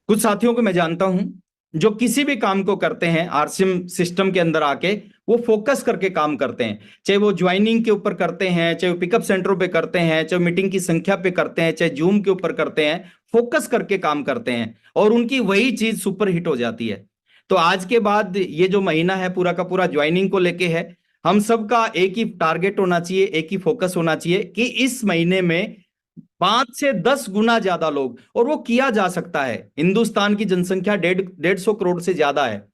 कुछ साथियों को मैं जानता हूं जो किसी भी काम को करते हैं आरसीएम सिस्टम के अंदर आके वो फोकस करके काम करते हैं। चाहे वो ज्वाइनिंग के ऊपर करते हैं, चाहे वो पिकअप सेंटरों पे करते हैं, चाहे मीटिंग की संख्या पे करते हैं, चाहे जूम के ऊपर करते हैं, फोकस करके काम करते हैं और उनकी वही चीज सुपर हिट हो जाती है। तो आज के बाद ये जो महीना है पूरा का पूरा ज्वाइनिंग को लेके है। हम सबका एक ही टारगेट होना चाहिए, एक ही फोकस होना चाहिए कि इस महीने में 5 से 10 गुना ज्यादा लोग, और वो किया जा सकता है। हिंदुस्तान की जनसंख्या 150 करोड़ से ज्यादा है।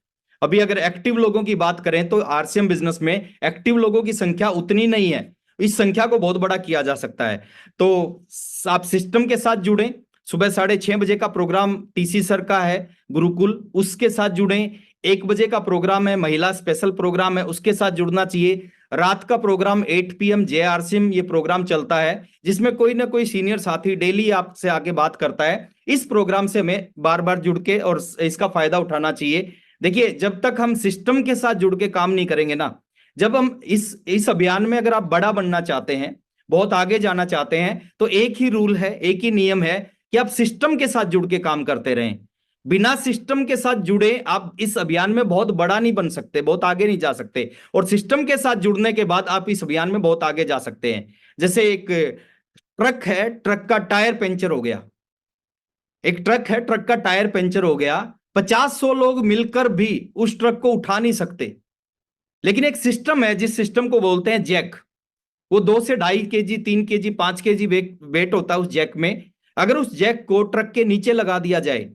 अभी अगर एक्टिव लोगों की बात करें तो आरसीएम बिजनेस में एक्टिव लोगों की संख्या उतनी नहीं है। इस संख्या को बहुत बड़ा किया जा सकता है। तो आप सिस्टम के साथ जुड़ें। सुबह 6:30 बजे का प्रोग्राम टीसी सर का है गुरुकुल, उसके साथ जुड़ें। 1 बजे का प्रोग्राम है, महिला स्पेशल प्रोग्राम है, उसके साथ जुड़ना चाहिए। रात का प्रोग्राम 8 PM JRCM ये प्रोग्राम चलता है, जिसमें कोई ना कोई सीनियर साथी डेली आपसे आके बात करता है। इस प्रोग्राम से हमें बार बार जुड़ के और इसका फायदा उठाना चाहिए। देखिए, जब तक हम सिस्टम के साथ जुड़ के काम नहीं करेंगे ना, जब हम इस अभियान में अगर आप बड़ा बनना चाहते हैं, बहुत आगे जाना चाहते हैं, तो एक ही रूल है, एक ही नियम है कि आप सिस्टम के साथ जुड़ के काम करते रहें। बिना सिस्टम के साथ जुड़े आप इस अभियान में बहुत बड़ा नहीं बन सकते, बहुत आगे नहीं जा सकते। और सिस्टम के साथ जुड़ने के बाद आप इस अभियान में बहुत आगे जा सकते हैं। जैसे एक ट्रक है, ट्रक का टायर पंचर हो गया। एक ट्रक है, ट्रक का टायर पंचर हो गया, 50-100 लोग मिलकर भी उस ट्रक को उठा नहीं सकते। लेकिन एक सिस्टम है, जिस सिस्टम को बोलते हैं जैक। वो 2 से 2.5 kg, 3 kg, 5 kg वेट होता है उस जैक में। अगर उस जैक को ट्रक के नीचे लगा दिया जाए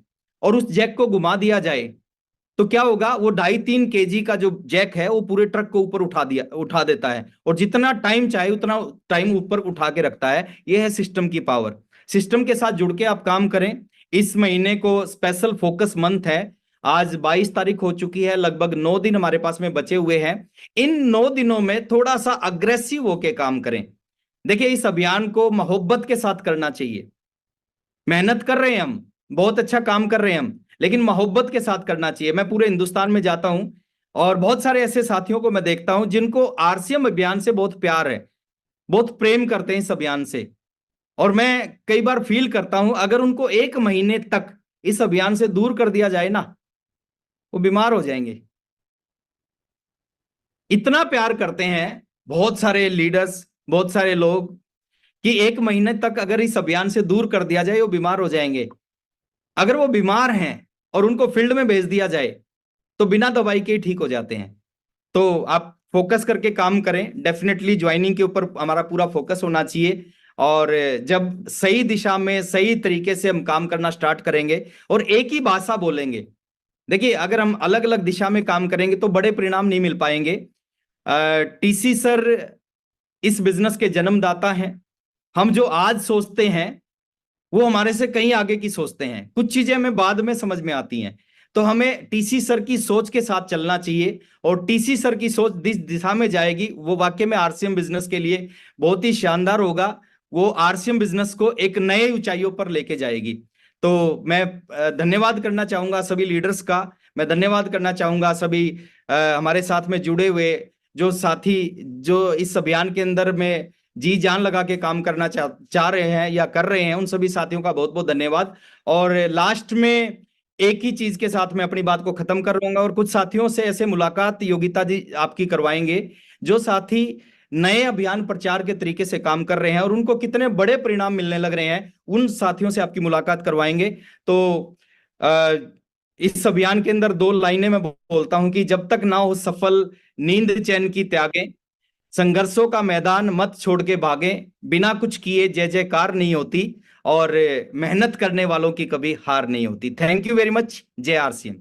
और उस जैक को घुमा दिया जाए तो क्या होगा? वो 2.5-3 kg का जो जैक है वो पूरे ट्रक को ऊपर उठा देता है, और जितना टाइम चाहे उतना टाइम ऊपर उठा के रखता है। ये है सिस्टम की पावर। सिस्टम के साथ जुड़ के आप काम करें। इस महीने को स्पेशल फोकस मंथ है। आज 22 तारीख हो चुकी है, लगभग 9 दिन हमारे पास में बचे हुए हैं। इन 9 दिनों में थोड़ा सा अग्रेसिव होके काम करें। देखिए, इस अभियान को मोहब्बत के साथ करना चाहिए। मेहनत कर रहे हैं हम, बहुत अच्छा काम कर रहे हैं हम, लेकिन मोहब्बत के साथ करना चाहिए। मैं पूरे हिंदुस्तान में जाता हूं और बहुत सारे ऐसे साथियों को मैं देखता हूं जिनको आरसीएम अभियान से बहुत प्यार है, बहुत प्रेम करते हैं इस अभियान से। और मैं कई बार फील करता हूं अगर उनको 1 महीने तक इस अभियान से दूर कर दिया जाए ना, वो बीमार हो जाएंगे। इतना प्यार करते हैं बहुत सारे लीडर्स, बहुत सारे लोग, कि 1 महीने तक अगर इस अभियान से दूर कर दिया जाए वो बीमार हो जाएंगे। अगर वो बीमार हैं और उनको फील्ड में भेज दिया जाए तो बिना दवाई के ही ठीक हो जाते हैं। तो आप फोकस करके काम करें। डेफिनेटली ज्वाइनिंग के ऊपर हमारा पूरा फोकस होना चाहिए। और जब सही दिशा में सही तरीके से हम काम करना स्टार्ट करेंगे और एक ही भाषा बोलेंगे। देखिए, अगर हम अलग अलग दिशा में काम करेंगे तो बड़े परिणाम नहीं मिल पाएंगे। टीसी सर इस बिजनेस के जन्मदाता हैं। हम जो आज सोचते हैं वो हमारे से कहीं आगे की सोचते हैं। कुछ चीजें हमें बाद में समझ में आती हैं। तो हमें टीसी सर की सोच के साथ चलना चाहिए, और टीसी सर की सोच जिस दिशा में जाएगी वो वाकई में आरसीएम बिजनेस के लिए बहुत ही शानदार होगा। वो आरसीएम बिजनेस को एक नए ऊंचाइयों पर लेके जाएगी। तो मैं धन्यवाद करना चाहूंगा सभी लीडर्स का। मैं धन्यवाद करना चाहूंगा सभी हमारे साथ में जुड़े हुए जो साथी, जो इस अभियान के अंदर में जी जान लगा के काम करना चाह रहे हैं या कर रहे हैं। उन सभी साथियों का बहुत बहुत धन्यवाद। और लास्ट में एक ही चीज के साथ मैं अपनी बात को खत्म कर लूंगा, और कुछ साथियों से ऐसे मुलाकात योगिता जी आपकी करवाएंगे जो साथी नए अभियान प्रचार के तरीके से काम कर रहे हैं और उनको कितने बड़े परिणाम मिलने लग रहे हैं। उन साथियों से आपकी मुलाकात करवाएंगे। तो इस अभियान के अंदर 2 लाइनें मैं बोलता हूं कि जब तक ना हो सफल नींद चैन की त्यागे, संघर्षों का मैदान मत छोड़ के भागे, बिना कुछ किए जय जयकार नहीं होती, और मेहनत करने वालों की कभी हार नहीं होती। Thank you very much. जय आरसीएम।